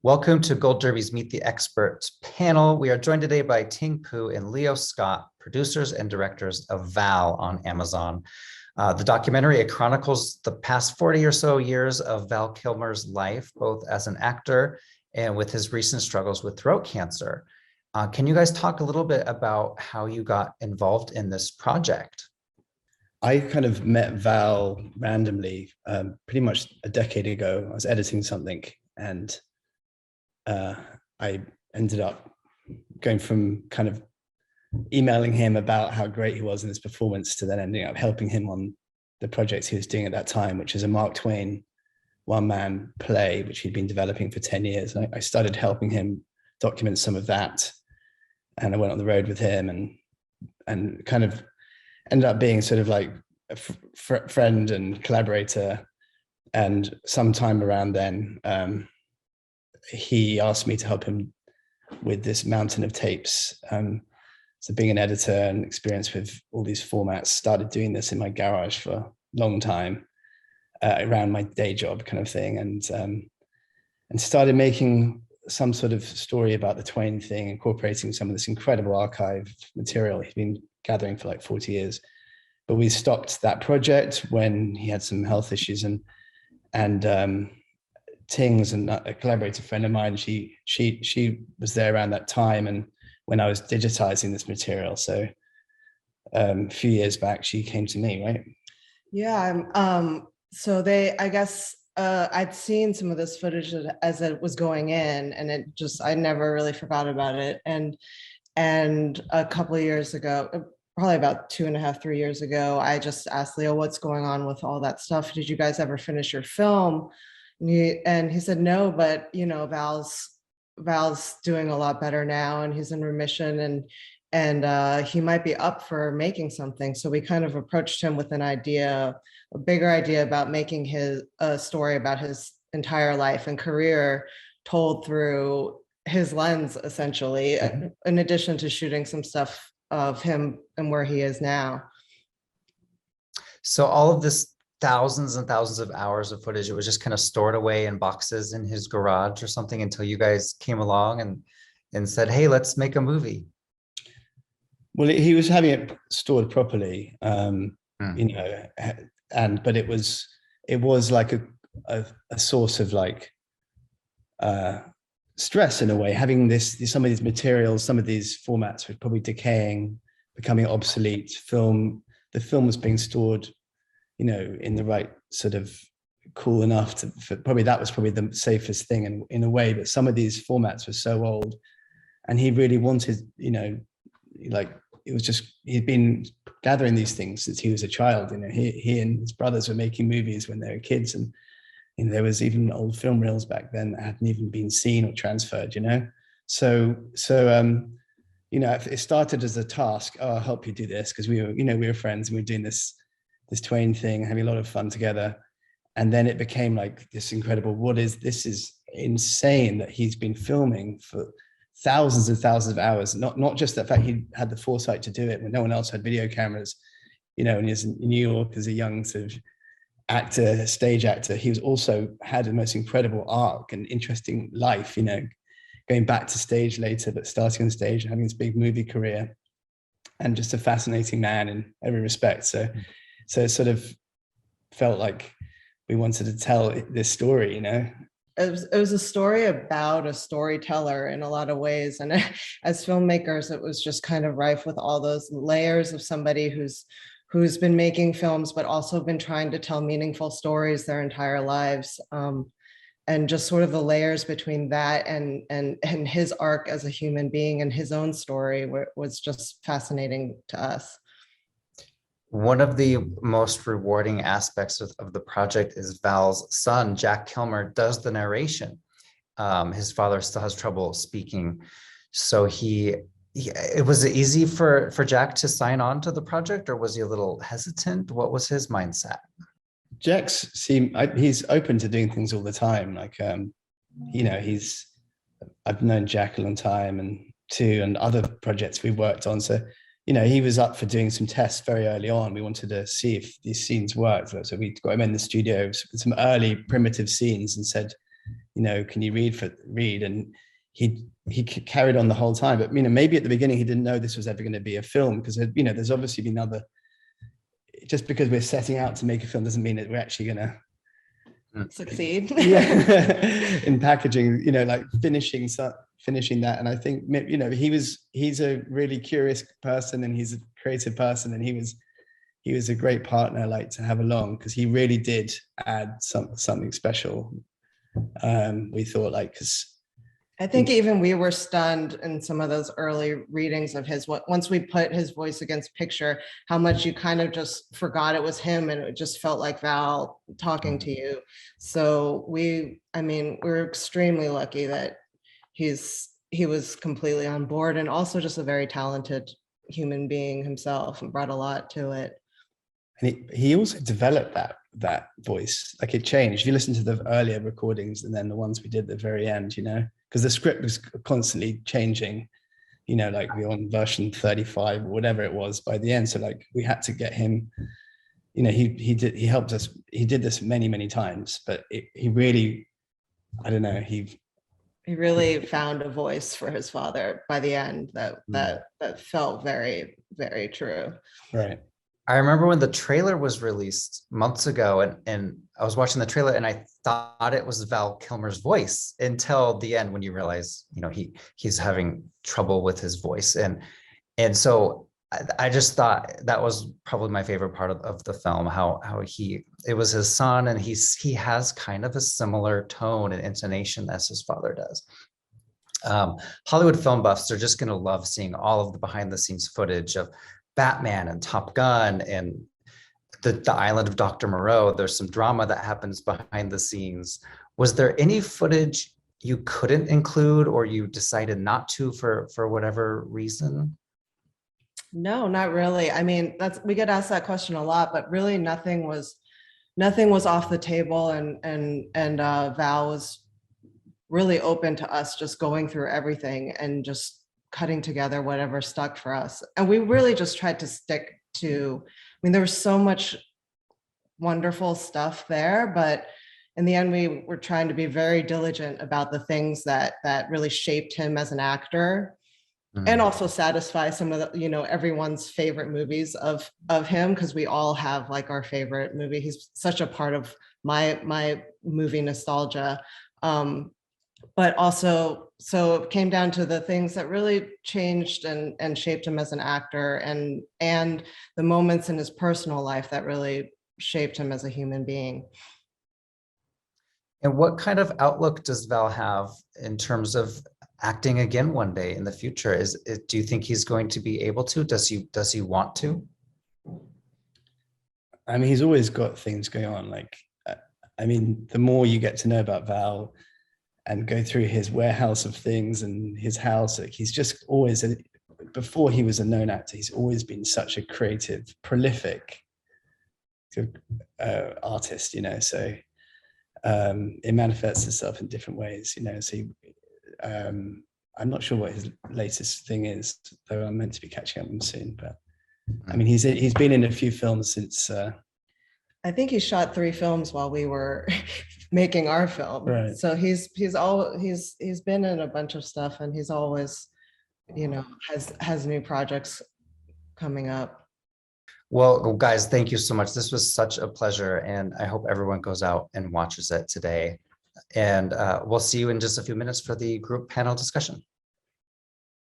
Welcome to Gold Derby's Meet the Experts panel. We are joined today by Ting and Leo Scott, producers and directors of Val on Amazon. The documentary, it chronicles the past 40 or so years of Val Kilmer's life, both as an actor and with his recent struggles with throat cancer. Can you guys talk a little bit about how you got involved in this project? I kind of met Val randomly, pretty much a decade ago. I was editing something and I ended up going from kind of emailing him about how great he was in his performance to then ending up helping him on the project he was doing at that time, which is a Mark Twain one-man play, which he'd been developing for 10 years. I started helping him document some of that. And I went on the road with him and kind of ended up being sort of like a friend and collaborator. And sometime around then, he asked me to help him with this mountain of tapes. So being an editor and experience with all these formats, started doing this in my garage for a long time, around my day job kind of thing, and started making some sort of story about the Twain thing, incorporating some of this incredible archive material he'd been gathering for like 40 years. But we stopped that project when he had some health issues, and Ting's and a collaborator friend of mine, she was there around that time, and when I was digitizing this material. So a few years back, she came to me, right? Yeah. So I guess I'd seen some of this footage as it was going in, and I never really forgot about it. And a couple of years ago, probably about 2.5, 3 years ago, I just asked Leo, what's going on with all that stuff? Did you guys ever finish your film? And he said, no, but Val's doing a lot better now, and he's in remission, and he might be up for making something. So we kind of approached him with a bigger idea about making a story about his entire life and career told through his lens, essentially, in addition to shooting some stuff of him and where he is now. So all of this thousands and thousands of hours of footage, it was just kind of stored away in boxes in his garage or something until you guys came along and said, hey, let's make a movie. Well, he was having it stored properly, you know, but it was like a source of like stress in a way, having some of these materials, some of these formats were probably decaying, becoming obsolete. The film was being stored, you know, in the right sort of cool enough that was probably the safest thing in a way, but some of these formats were so old, and he really wanted, you know, like, it was just, he'd been gathering these things since he was a child. You know, he and his brothers were making movies when they were kids, and you know, there was even old film reels back then that hadn't even been seen or transferred, you know. So you know, it started as a task. Oh, I'll help you do this, because we were friends and we were doing this Twain thing, having a lot of fun together. And then it became like this incredible, this is insane that he's been filming for thousands and thousands of hours. Not just the fact he had the foresight to do it when no one else had video cameras, you know, and he was in New York as a young sort of actor, stage actor. He was also had the most incredible arc and interesting life, you know, going back to stage later, but starting on stage, having this big movie career, and just a fascinating man in every respect. So it sort of felt like we wanted to tell this story, you know. It was a story about a storyteller in a lot of ways. And as filmmakers, it was just kind of rife with all those layers of somebody who's been making films, but also been trying to tell meaningful stories their entire lives. And just sort of the layers between that and his arc as a human being and his own story was just fascinating to us. One of the most rewarding aspects of the project is Val's son, Jack Kilmer, does the narration. His father still has trouble speaking. So it was easy for Jack to sign on to the project, or was he a little hesitant? What was his mindset? He's open to doing things all the time. Like, you know, I've known Jack a long time, and other projects we've worked on. So, you know, he was up for doing some tests very early on. We wanted to see if these scenes worked. So we got him in the studio with some early primitive scenes and said, you can you read? And he carried on the whole time. But, maybe at the beginning he didn't know this was ever going to be a film, because, there's obviously been just because we're setting out to make a film doesn't mean that we're actually going to succeed. In packaging, like finishing that. And I think, he's a really curious person, and he's a creative person, and he was a great partner, like, to have along, because he really did add something special. We thought, like, because I think even we were stunned in some of those early readings of his, once we put his voice against picture, how much you kind of just forgot it was him, and it just felt like Val talking to you. So we're extremely lucky that he was completely on board, and also just a very talented human being himself, and brought a lot to it. And he also developed that voice. Like, it changed. If you listen to the earlier recordings and then the ones we did at the very end, because the script was constantly changing, like we're on version 35 or whatever it was by the end. So, like, we had to get him, he helped us. He did this many, many times, but he really, I don't know, he really found a voice for his father by the end that felt very, very true. Right. I remember when the trailer was released months ago, and I was watching the trailer and I thought it was Val Kilmer's voice until the end, when you realize, he's having trouble with his voice. And so I just thought that was probably my favorite part of the film, how it was his son, and he has kind of a similar tone and intonation as his father does. Hollywood film buffs are just going to love seeing all of the behind the scenes footage of Batman and Top Gun and the Island of Dr. Moreau. There's some drama that happens behind the scenes. Was there any footage you couldn't include, or you decided not to for whatever reason? No, not really. I mean, we get asked that question a lot, but really nothing was off the table, and Val was really open to us just going through everything and just cutting together whatever stuck for us. And we really just tried to stick to, there was so much wonderful stuff there, but in the end, we were trying to be very diligent about the things that really shaped him as an actor, and also satisfy some of the, everyone's favorite movies of him, because we all have, like, our favorite movie. He's such a part of my movie nostalgia. But also, so it came down to the things that really changed and shaped him as an actor, and the moments in his personal life that really shaped him as a human being. And what kind of outlook does Val have in terms of acting again one day in the future? Do you think he's going to be able to? Does he want to? He's always got things going on. Like, the more you get to know about Val and go through his warehouse of things and his house, like, he's just always, before he was a known actor, he's always been such a creative, prolific artist, so it manifests itself in different ways, so I'm not sure what his latest thing is, though I'm meant to be catching up with him soon. But he's been in a few films since I think he shot 3 films while we were making our film. Right. So he's been in a bunch of stuff, and he's always, has new projects coming up. Well, guys, thank you so much. This was such a pleasure, and I hope everyone goes out and watches it today. And we'll see you in just a few minutes for the group panel discussion.